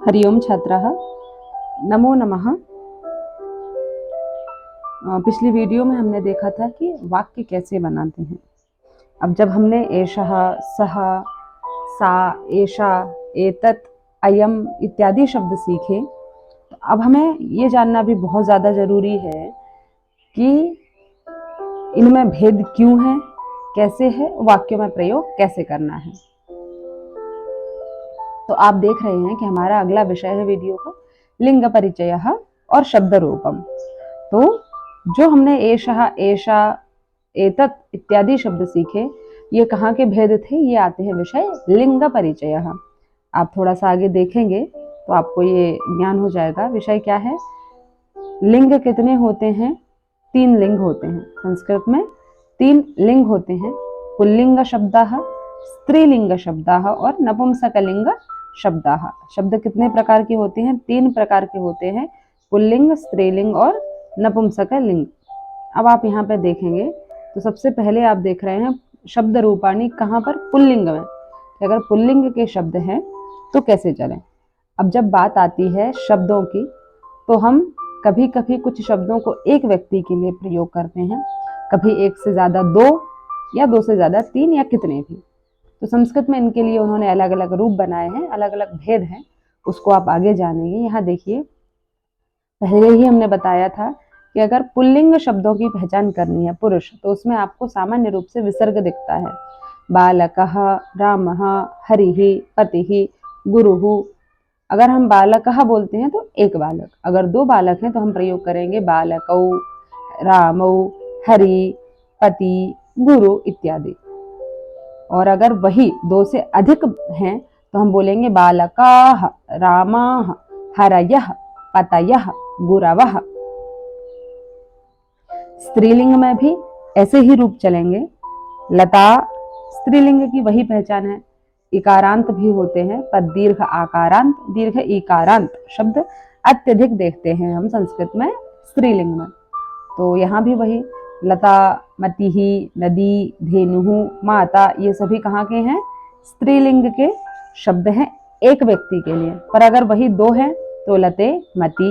हरिओम छात्राः, नमो नमः। पिछली वीडियो में हमने देखा था कि वाक्य कैसे बनाते हैं। अब जब हमने एषः, सः, सा, एषा, एतत्, अयम इत्यादि शब्द सीखे, तो अब हमें ये जानना भी बहुत ज़्यादा ज़रूरी है कि इनमें भेद क्यों है, कैसे है, वाक्यों में प्रयोग कैसे करना है। तो आप देख रहे हैं कि हमारा अगला विषय है वीडियो का लिंग परिचयः और शब्द रूपम। तो जो हमने एषः, एषा, एतत् इत्यादि शब्द सीखे, ये कहाँ के भेद थे? ये आते हैं विषय लिंग परिचयः। आप थोड़ा सा आगे देखेंगे तो आपको ये ज्ञान हो जाएगा। विषय क्या है? लिंग कितने होते हैं? 3 लिंग होते हैं। संस्कृत में 3 लिंग होते हैं। पुल्लिंग शब्दाः, स्त्रीलिंग शब्दाः और नपुंसकलिंग शब्दाः। शब्द कितने प्रकार के होते हैं? 3 प्रकार के होते हैं, पुल्लिंग, स्त्रीलिंग और नपुंसकलिंग। अब आप यहाँ पे देखेंगे तो सबसे पहले आप देख रहे हैं शब्द रूपाणी कहाँ पर? पुल्लिंग में। अगर पुल्लिंग के शब्द हैं तो कैसे चलें? अब जब बात आती है शब्दों की, तो हम कभी कभी कुछ शब्दों को एक व्यक्ति के लिए प्रयोग करते हैं, कभी एक से ज़्यादा 2 या 2 से ज़्यादा 3 या कितने भी। तो संस्कृत में इनके लिए उन्होंने अलग अलग रूप बनाए हैं, अलग अलग भेद हैं, उसको आप आगे जानेंगे। यहाँ देखिए, पहले ही हमने बताया था कि अगर पुल्लिंग शब्दों की पहचान करनी है पुरुष, तो उसमें आपको सामान्य रूप से विसर्ग दिखता है। बालकः, रामः, हरिः, पतिः, गुरुः। अगर हम बालकः बोलते हैं तो एक बालक, अगर 2 बालक हैं तो हम प्रयोग करेंगे बालकौ, रामौ, हरि, पति, गुरु इत्यादि। और अगर वही 2 से अधिक हैं तो हम बोलेंगे बालकाः, रामाः, हरयः, पतयः, गुरवः। स्त्रीलिंग में भी ऐसे ही रूप चलेंगे। लता स्त्रीलिंग की वही पहचान है। इकारांत भी होते हैं, पद दीर्घ आकारांत, दीर्घ इकारांत शब्द अत्यधिक देखते हैं हम संस्कृत में स्त्रीलिंग में। तो यहाँ भी वही लता, मतिहि, नदी, धेनुः, माता, ये सभी कहाँ के हैं? स्त्रीलिंग के शब्द हैं एक व्यक्ति के लिए। पर अगर वही 2 हैं तो लते, मति,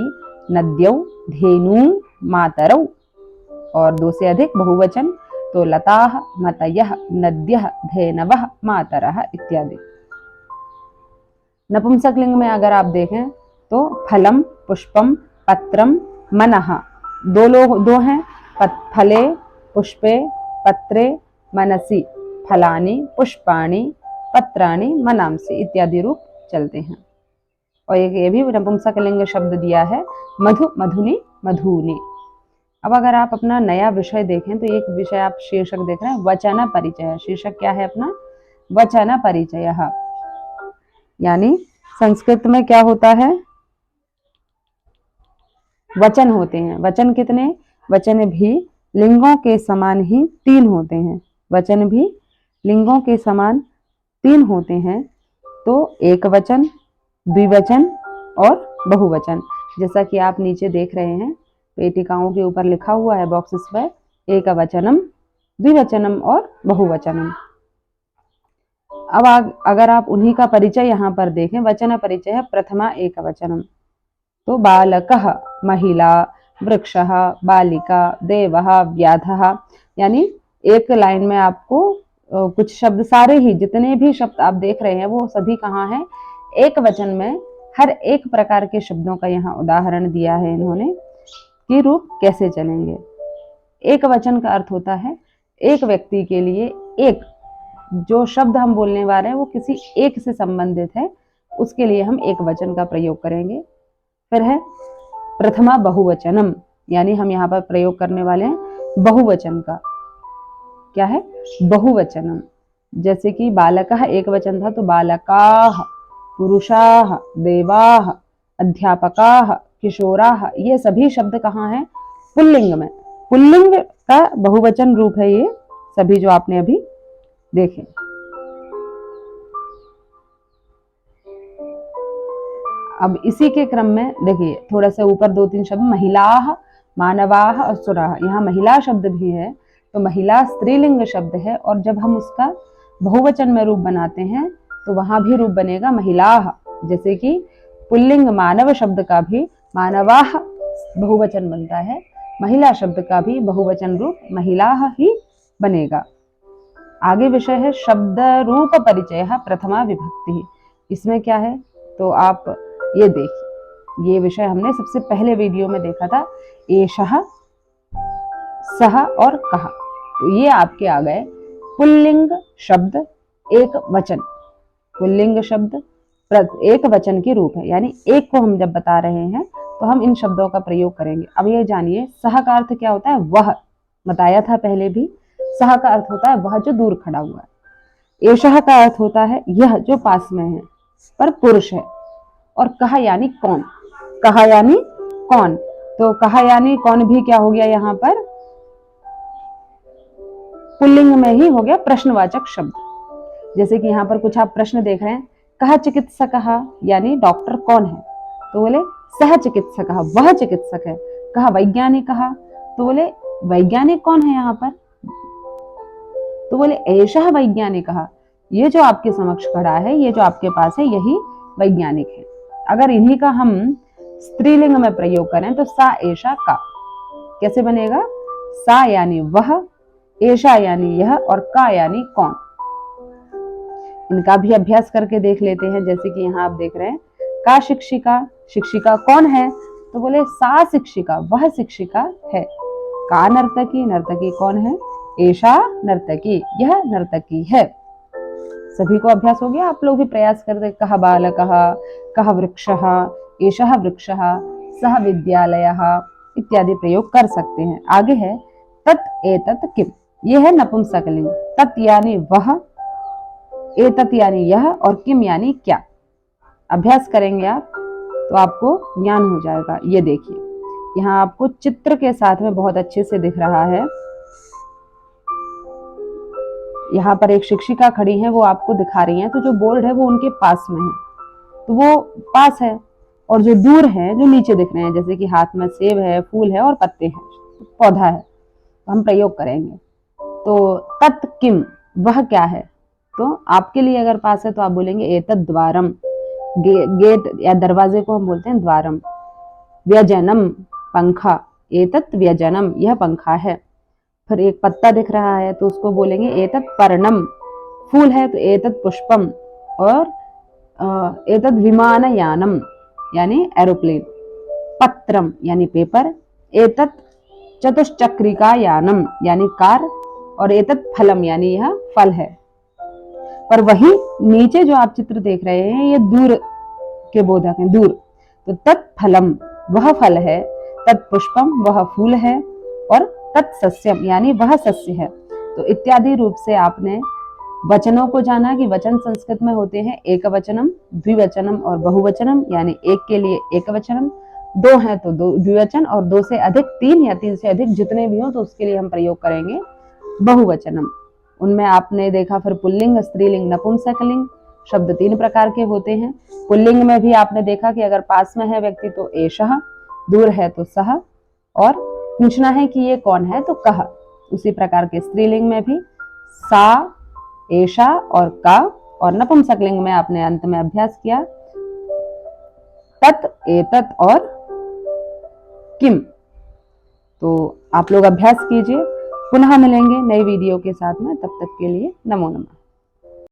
नद्यौ, धेनु, मातरौ। और 2 से अधिक बहुवचन तो लताः, मतयः, नद्यः, धेनवः, मातरः इत्यादि। नपुंसकलिंग में अगर आप देखें तो फलम, पुष्पम, पत्रम, मनः। 2 हैं, फले, पुष्पे, पत्रे, मनसि। फलानि, पुष्पाणि, पत्राणि, मनांसि इत्यादि रूप चलते हैं। और एक ये भी नपुंसकलिंग शब्द दिया है, मधु, मधुनि, मधुनि। अब अगर आप अपना नया विषय देखें तो एक विषय आप शीर्षक देख रहे हैं वचन परिचय। शीर्षक क्या है अपना? वचन परिचय। यानी संस्कृत में क्या होता है? वचन होते हैं। वचन कितने? वचन भी लिंगों के समान ही 3 होते हैं। वचन भी लिंगों के समान 3 होते हैं। तो एक वचन, द्विवचन और बहुवचन। जैसा कि आप नीचे देख रहे हैं पेटिकाओं के ऊपर लिखा हुआ है बॉक्सेस पर, एकवचनम, द्विवचनम और बहुवचनम। अब अगर आप उन्हीं का परिचय यहाँ पर देखें, वचन परिचय है प्रथमा एकवचनम। तो बालकः, महिला, वृक्षः, बालिका, देवः, व्याधः। यानी एक लाइन में आपको कुछ शब्द, सारे ही जितने भी शब्द आप देख रहे हैं वो सभी कहाँ हैं? एक वचन में। हर एक प्रकार के शब्दों का यहाँ उदाहरण दिया है इन्होंने कि रूप कैसे चलेंगे। एक वचन का अर्थ होता है एक व्यक्ति के लिए एक, जो शब्द हम बोलने वाले हैं वो किसी एक से संबंधित है, उसके लिए हम एक वचन का प्रयोग करेंगे। फिर है प्रथमा बहुवचनम, यानी हम यहाँ पर प्रयोग करने वाले हैं बहुवचन का। क्या है? बहुवचनम। जैसे कि बालकः एक वचन था तो बालकाः, पुरुषाः, देवाः, अध्यापकाः, किशोराः, ये सभी शब्द कहाँ हैं? पुल्लिंग में। पुल्लिंग का बहुवचन रूप है ये सभी जो आपने अभी देखे। अब इसी के क्रम में देखिए थोड़ा सा ऊपर 2-3 शब्द, महिलाः, मानवाः, असुराः। यहाँ महिला शब्द भी है तो महिला स्त्रीलिंग शब्द है, और जब हम उसका बहुवचन में रूप बनाते हैं तो वहां भी रूप बनेगा महिलाः। जैसे कि पुल्लिंग मानव शब्द का भी मानवाः बहुवचन बनता है, महिला शब्द का भी बहुवचन रूप महिलाः ही बनेगा। आगे विषय है शब्द रूप परिचय प्रथमा विभक्ति। इसमें क्या है तो आप ये देखिए, ये विषय हमने सबसे पहले वीडियो में देखा था, एषः, सः और कः। तो ये आपके आ गए पुल्लिंग शब्द एक वचन। पुल्लिंग शब्द एक वचन के रूप है, यानी एक को हम जब बता रहे हैं तो हम इन शब्दों का प्रयोग करेंगे। अब ये जानिए सह का अर्थ क्या होता है, वह बताया था पहले भी। सह का अर्थ होता है वह जो दूर खड़ा हुआ है। एषः का अर्थ होता है यह जो पास में है पर पुरुष है। और कहा यानी कौन, कहा यानी कौन, तो कहा यानी कौन भी क्या हो गया यहाँ पर पुल्लिंग में ही हो गया प्रश्नवाचक शब्द। जैसे कि यहाँ पर कुछ आप प्रश्न देख रहे हैं, कहा चिकित्सकः यानी डॉक्टर कौन है, तो बोले सह चिकित्सकः वह चिकित्सक है। कहा वैज्ञानिकः, तो बोले वैज्ञानिक कौन है यहाँ पर, तो बोले एषः वैज्ञानिकः, ये जो आपके समक्ष खड़ा है, ये जो आपके पास है, यही वैज्ञानिक है। अगर इन्हीं का हम स्त्रीलिंग में प्रयोग करें तो सा एषा का कैसे बनेगा, सा यानी वह, एषा यानी यह और का यानी कौन। इनका भी अभ्यास करके देख लेते हैं। जैसे कि यहाँ आप देख रहे हैं, का शिक्षिका, शिक्षिका कौन है, तो बोले सा शिक्षिका वह शिक्षिका है। का नर्तकी, नर्तकी कौन है, एषा नर्तकी यह नर्तकी है। सभी को अभ्यास हो गया, आप लोग भी प्रयास करते। कह बालकः, कह वृक्षः, एषः वृक्षः, सह विद्यालयः इत्यादि प्रयोग कर सकते हैं। आगे है तत् एतत् किम, ये है नपुंसकलिंग। तत् यानी वह, एतत् यानी यह और किम यानी क्या। अभ्यास करेंगे आप तो आपको ज्ञान हो जाएगा। ये देखिए यहाँ आपको चित्र के साथ में बहुत अच्छे से दिख रहा है। यहाँ पर एक शिक्षिका खड़ी है, वो आपको दिखा रही है, तो जो बोर्ड है वो उनके पास में है, तो वो पास है। और जो दूर है, जो नीचे दिख रहे हैं, जैसे कि हाथ में सेब है, फूल है और पत्ते हैं, पौधा है, तो हम प्रयोग करेंगे। तो तत् किम वह क्या है, तो आपके लिए अगर पास है तो आप बोलेंगे एतत् द्वारम, गेट या दरवाजे को हम बोलते हैं द्वारम। व्यजनम पंखा, एतत् व्यजनम यह पंखा है। फिर एक पत्ता दिख रहा है तो उसको बोलेंगे एतत् पर्णम। फूल है तो एतत् पुष्पम। और एतत् विमानयानम यानी एरोप्लेन। पत्रम यानी पेपर। एतत् चतुश्चक्रिका यानम यानी कार। और एतत् फलम यानी यह फल है। पर वही नीचे जो आप चित्र देख रहे हैं ये दूर के बोधक हैं, दूर। तो तत्फलम वह फल है, तत्पुष्पम वह फूल है, और तत्सस्यम यानी वह सस्य है। तो इत्यादि रूप से आपने वचनों को जाना कि वचन संस्कृत में होते हैं एक वचनम, द्विवचनम और बहुवचनम। यानी एक के लिए एक वचनम, दो हैं तो दो द्विवचन, और दो से अधिक, तीन या तीन से अधिक जितने भी हो तो उसके लिए हम प्रयोग करेंगे बहुवचनम। उनमें आपने देखा फिर पुल्लिंग, स्त्रीलिंग, नपुंसकलिंग शब्द तीन प्रकार के होते हैं। पुल्लिंग में भी आपने देखा कि अगर पास में है व्यक्ति तो एषः, दूर है तो सः, और पूछना है कि ये कौन है तो कः। उसी प्रकार के स्त्रीलिंग में भी सा, एषा और का। और नपुंसकलिंग में आपने अंत में अभ्यास किया तत्, एतत् और किम। तो आप लोग अभ्यास कीजिए, पुनः मिलेंगे नई वीडियो के साथ में। तब तक के लिए नमो नमः।